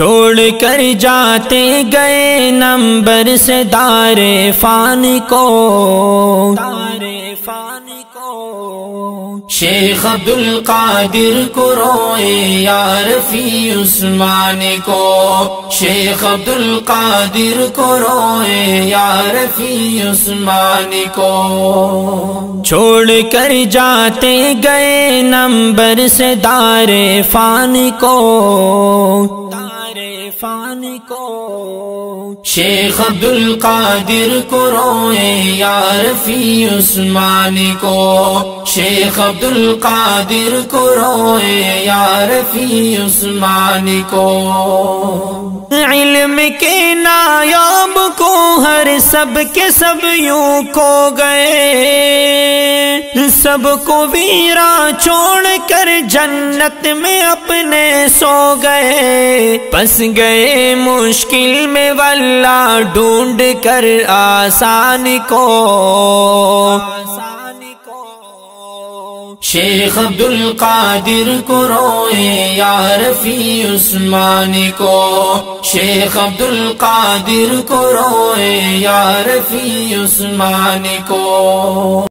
چھوڑ کر جاتے گئے نمبر سے دار فانی کو، شیخ عبدالقادر کو روئے یا رفیع عثمان کو، شیخ عبدالقادر کو روئے یا رفیع عثمان کو، چھوڑ کر جاتے گئے نمبر سے دار فانی کو، فانی کو، شیخ عبدالقادر کو روئے یا رفیع عثمان کو، شیخ عبدالقادر کو روئے یا رفیع عثمان کو، علم کے نایاب کو ہر سب کے سب یوں کھو گئے، سب کو ویرا چھوڑ کر جنت میں اپنے سو گئے، پس گئے مشکل میں واللہ ڈھونڈ کر آسان کو، شیخ عبدالقادر کو روئے یا رفیع عثمان کو، شیخ عبدالقادر کو روئے یا رفیع عثمان کو۔